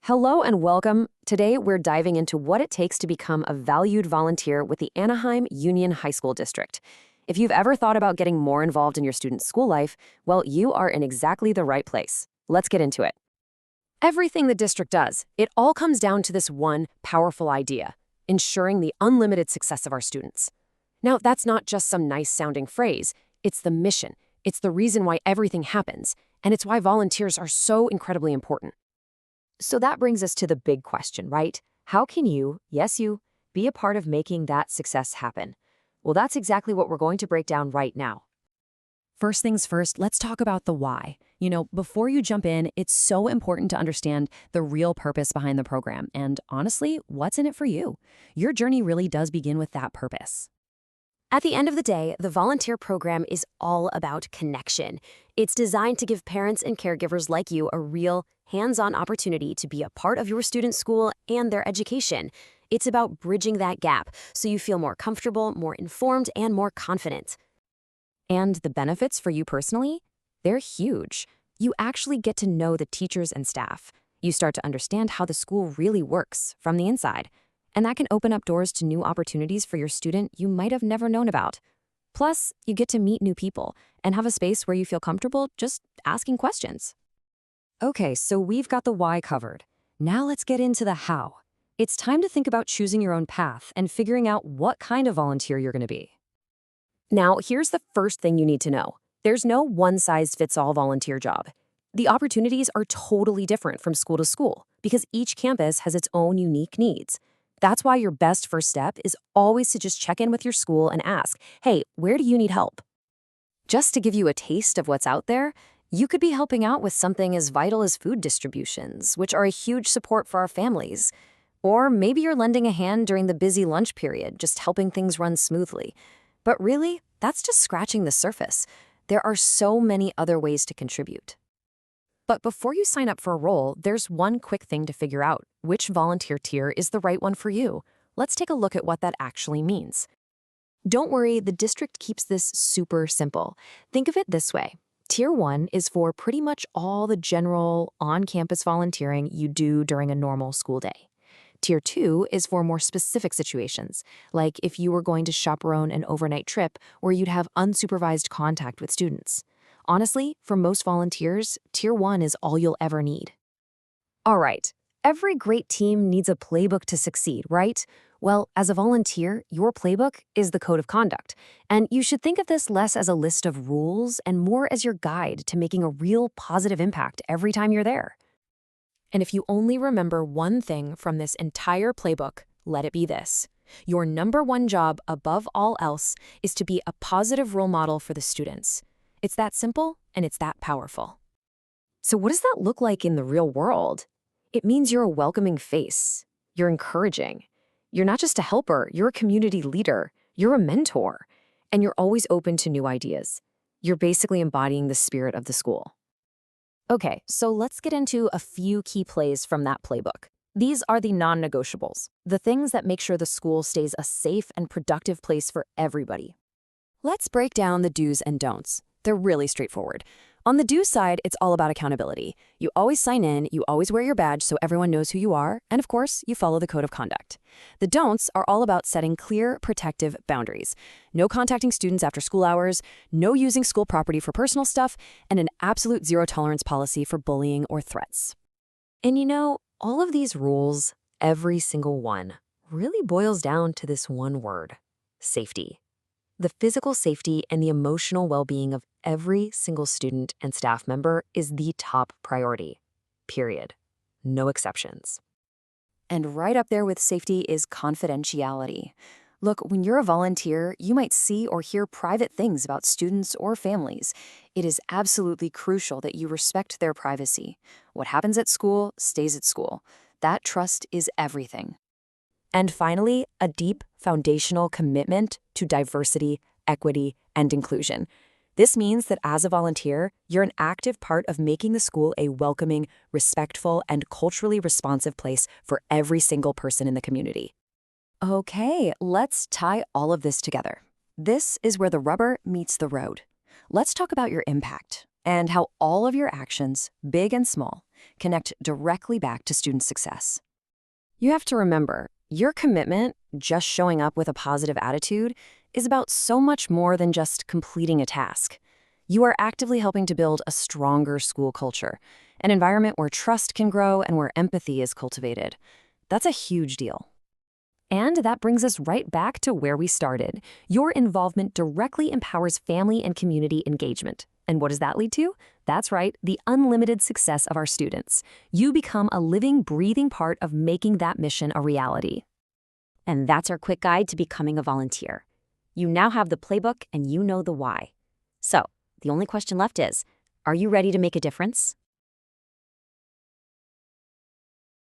Hello and welcome. Today we're diving into what it takes to become a valued volunteer with the Anaheim Union High School District. If you've ever thought about getting more involved in your student's school life, well, you are in exactly the right place. Let's get into it. Everything the district does, it all comes down to this one powerful idea: ensuring the unlimited success of our students. Now, that's not just some nice-sounding phrase. It's the mission. It's the reason why everything happens, and it's why volunteers are so incredibly important. So that brings us to the big question, right? How can you, yes you, be a part of making that success happen? Well, that's exactly what we're going to break down right now. First things first, let's talk about the why. Before you jump in, it's so important to understand the real purpose behind the program and, honestly, what's in it for you. Your journey really does begin with that purpose. At the end of the day, the volunteer program is all about connection. It's designed to give parents and caregivers like you a real, hands-on opportunity to be a part of your student's school and their education. It's about bridging that gap so you feel more comfortable, more informed, and more confident. And the benefits for you personally? They're huge. You actually get to know the teachers and staff. You start to understand how the school really works from the inside. And that can open up doors to new opportunities for your student you might have never known about. Plus, you get to meet new people and have a space where you feel comfortable just asking questions. Okay, so we've got the why covered. Now let's get into the how. It's time to think about choosing your own path and figuring out what kind of volunteer you're going to be. Now, here's the first thing you need to know. There's no one-size-fits-all volunteer job. The opportunities are totally different from school to school because each campus has its own unique needs. That's why your best first step is always to just check in with your school and ask, hey, where do you need help? Just to give you a taste of what's out there, you could be helping out with something as vital as food distributions, which are a huge support for our families. Or maybe you're lending a hand during the busy lunch period, just helping things run smoothly. But really, that's just scratching the surface. There are so many other ways to contribute. But before you sign up for a role, there's one quick thing to figure out: which volunteer tier is the right one for you. Let's take a look at what that actually means. Don't worry, the district keeps this super simple. Think of it this way. Tier 1 is for pretty much all the general on-campus volunteering you do during a normal school day. Tier 2 is for more specific situations, like if you were going to chaperone an overnight trip where you'd have unsupervised contact with students. Honestly, for most volunteers, Tier 1 is all you'll ever need. All right, every great team needs a playbook to succeed, right? Well, as a volunteer, your playbook is the code of conduct, and you should think of this less as a list of rules and more as your guide to making a real positive impact every time you're there. And if you only remember one thing from this entire playbook, let it be this: your number one job above all else is to be a positive role model for the students. It's that simple, and it's that powerful. So what does that look like in the real world? It means you're a welcoming face. You're encouraging. You're not just a helper, you're a community leader. You're a mentor. And you're always open to new ideas. You're basically embodying the spirit of the school. Okay, so let's get into a few key plays from that playbook. These are the non-negotiables, the things that make sure the school stays a safe and productive place for everybody. Let's break down the do's and don'ts. They're really straightforward. On the do side, it's all about accountability. You always sign in, you always wear your badge so everyone knows who you are, and of course, you follow the code of conduct. The don'ts are all about setting clear, protective boundaries. No contacting students after school hours, no using school property for personal stuff, and an absolute zero-tolerance policy for bullying or threats. And all of these rules, every single one, really boils down to this one word: safety. The physical safety and the emotional well-being of every single student and staff member is the top priority. Period. No exceptions. And right up there with safety is confidentiality. Look, when you're a volunteer, you might see or hear private things about students or families. It is absolutely crucial that you respect their privacy. What happens at school stays at school. That trust is everything. And finally, a deep foundational commitment to diversity, equity, and inclusion. This means that as a volunteer, you're an active part of making the school a welcoming, respectful, and culturally responsive place for every single person in the community. Okay, let's tie all of this together. This is where the rubber meets the road. Let's talk about your impact and how all of your actions, big and small, connect directly back to student success. You have to remember, your commitment, just showing up with a positive attitude, is about so much more than just completing a task. You are actively helping to build a stronger school culture, an environment where trust can grow and where empathy is cultivated. That's a huge deal. And that brings us right back to where we started. Your involvement directly empowers family and community engagement. And what does that lead to? That's right, the unlimited success of our students. You become a living, breathing part of making that mission a reality. And that's our quick guide to becoming a volunteer. You now have the playbook and you know the why. So, the only question left is, are you ready to make a difference?